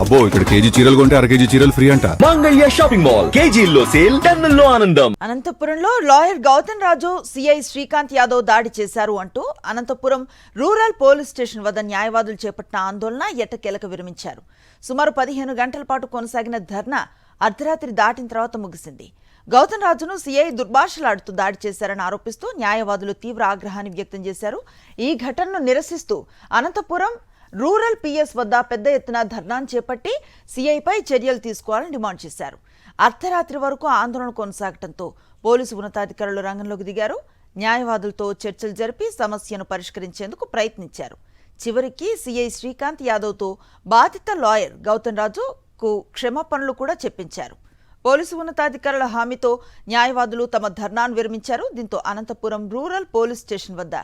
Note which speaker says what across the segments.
Speaker 1: అబ్బో ఇక్కడ కేజీ చీరలు కొంటే అర కేజీ చీరలు ఫ్రీ అంట.
Speaker 2: మంగళ్య షాపింగ్ మాల్ కేజీల్లో సేల్, టన్నుల్లో ఆనందం.
Speaker 3: అనంతపురంలో లాయర్ గౌతమ్ రాజు, సిఐ శ్రీకాంత్ యాదవ్ దాడి చేశారు అంటూ అనంతపురం రూరల్ పోలీస్ స్టేషన్ వద్ద న్యాయవాదులు చేపట్టిన ఆందోళన ఎట్టకేలకు విరమించారు. సుమారు 15 గంటల పాటు కొనసాగిన ధర్నా అర్ధరాత్రి దాటిన తర్వాత ముగిసింది. గౌతమ్ రాజును సిఐ దుర్భాషలాడుతూ దాడి చేశారని ఆరోపిస్తూ న్యాయవాదులు తీవ్ర ఆగ్రహాన్ని వ్యక్తం చేశారు. ఈ ఘటనను నిరసిస్తూ అనంతపురం రూరల్ పిఎస్ వద్ద పెద్ద ఎత్తున ధర్నాను చేపట్టి సిఐపై చర్యలు తీసుకోవాలని డిమాండ్ చేశారు. అర్ధరాత్రి వరకు ఆందోళన కొనసాగడంతో పోలీసు ఉన్నతాధికారులు రంగంలోకి దిగారు. న్యాయవాదులతో చర్చలు జరిపి సమస్యను పరిష్కరించేందుకు ప్రయత్నించారు. చివరికి సిఐ శ్రీకాంత్ యాదవ్తో బాధిత లాయర్ గౌతమ్ రాజుకు క్షమాపణలు కూడా చెప్పించారు. పోలీసు ఉన్నతాధికారుల హామీతో న్యాయవాదులు తమ ధర్నాను విరమించారు. దీంతో అనంతపురం రూరల్ పోలీస్ స్టేషన్ వద్ద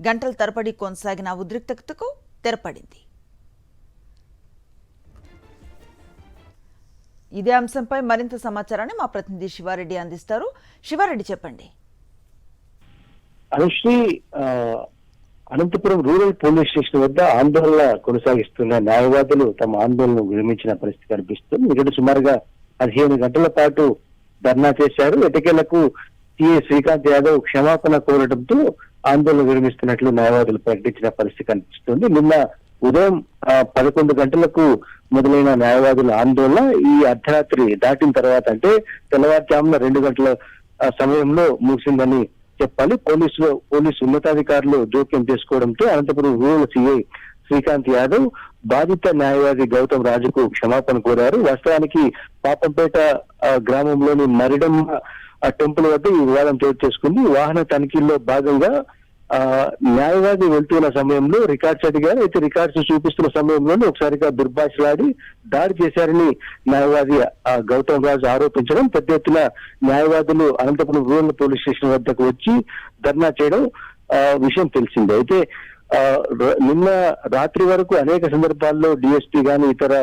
Speaker 3: గంటల తరబడి కొనసాగిన ఉద్రిక్తతకు తెరపడింది. ఇదే అంశంపై మరింత సమాచారాన్ని మా ప్రతినిధి శివారెడ్డి అందిస్తారు. శివారెడ్డి, చెప్పండి.
Speaker 4: Anushree, Anantapur rural police station వద్ద ఆందోళన కొనసాగిస్తున్న న్యాయవాదులు తమ ఆందోళన విరమించిన పరిస్థితి కనిపిస్తుంది. ఇక్కడ సుమారుగా 15 గంటల పాటు ధర్నా చేశారు. ఎటకేలకు సిఐ శ్రీకాంత్ యాదవ్ క్షమాపణ కోరడంతో ఆందోళన విరమిస్తున్నట్లు న్యాయవాదులు ప్రకటించిన పరిస్థితి కనిపిస్తుంది. నిన్న ఉదయం 11 గంటలకు మొదలైన న్యాయవాదుల ఆందోళన ఈ అర్ధరాత్రి దాటిన తర్వాత, అంటే తెల్లవారుజామున 2 గంటల సమయంలో ముగిసిందని చెప్పాలి. పోలీసు ఉన్నతాధికారులు జోక్యం చేసుకోవడంతో అనంతపురం రూరల్ సిఐ శ్రీకాంత్ యాదవ్ బాధిత న్యాయవాది గౌతమ్ రాజుకు క్షమాపణ కోరారు. వాస్తవానికి పాపంపేట గ్రామంలోని మరిడమ్మ టెంపుల్ వద్ద ఈ వివాదం చోటు చేసుకుంది. వాహన తనిఖీల్లో భాగంగా న్యాయవాది వెళ్తున్న సమయంలో రికార్డ్స్ అడిగారు. అయితే రికార్డ్స్ చూపిస్తున్న సమయంలోనే ఒకసారిగా దుర్భాషలాడి దాడి చేశారని న్యాయవాది గౌతమ్ రాజు ఆరోపించడం, పెద్ద ఎత్తున న్యాయవాదులు అనంతపురం రూరల్ పోలీస్ స్టేషన్ వద్దకు వచ్చి ధర్నా చేయడం విషయం తెలిసిందే. అయితే నిన్న రాత్రి వరకు అనేక సందర్భాల్లో డిఎస్పీ గాని ఇతర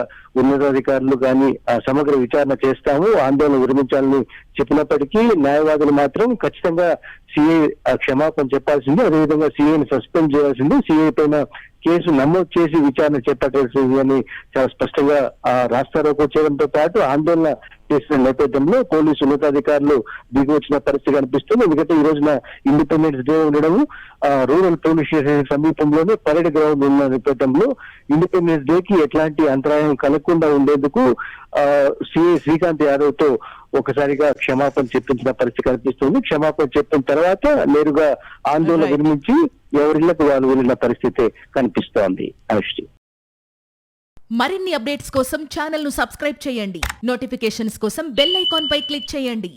Speaker 4: ఉన్నతాధికారులు గాని సమగ్ర విచారణ చేస్తాము, ఆందోళన విరమించాలని చెప్పినప్పటికీ న్యాయవాదులు మాత్రం ఖచ్చితంగా సిఐ క్షమాపణ చెప్పాల్సింది, అదేవిధంగా సిఐని సస్పెండ్ చేయాల్సింది, సిఐ పైన కేసు నమోదు చేసి విచారణ చేపట్టాల్సింది అని చాలా స్పష్టంగా రాస్తారోకో చేయడంతో పాటు ఆందోళన చేసిన నేపథ్యంలో పోలీసు ఉన్నతాధికారులు దిగి వచ్చిన పరిస్థితి కనిపిస్తుంది. ఎందుకంటే ఈ రోజున ఇండిపెండెన్స్ డే ఉండడం, రూరల్ పోలీస్ స్టేషన్ సమీపంలోనే పరేడ్ గ్రౌండ్ ఉన్న నేపథ్యంలో ఇండిపెండెన్స్ డే కి ఎట్లాంటి అంతరాయం కలగకుండా ఉండేందుకు సిఐ శ్రీకాంత్ యాదవ్ తో ఒకసారిగా క్షమాపణ చెప్పించిన పరిస్థితి కనిపిస్తుంది. క్షమాపణ చెప్పిన తర్వాత నేరుగా ఆందోళన విరమించి ఎవరిళ్లకు వాళ్ళు వెళ్ళిన పరిస్థితి కనిపిస్తోంది. అనుష్ఠి,
Speaker 5: మరిన్ని అప్డేట్స్ కోసం ఛానల్ ను సబ్స్క్రైబ్ చేయండి. నోటిఫికేషన్స్ కోసం బెల్ ఐకాన్ పై క్లిక్ చేయండి.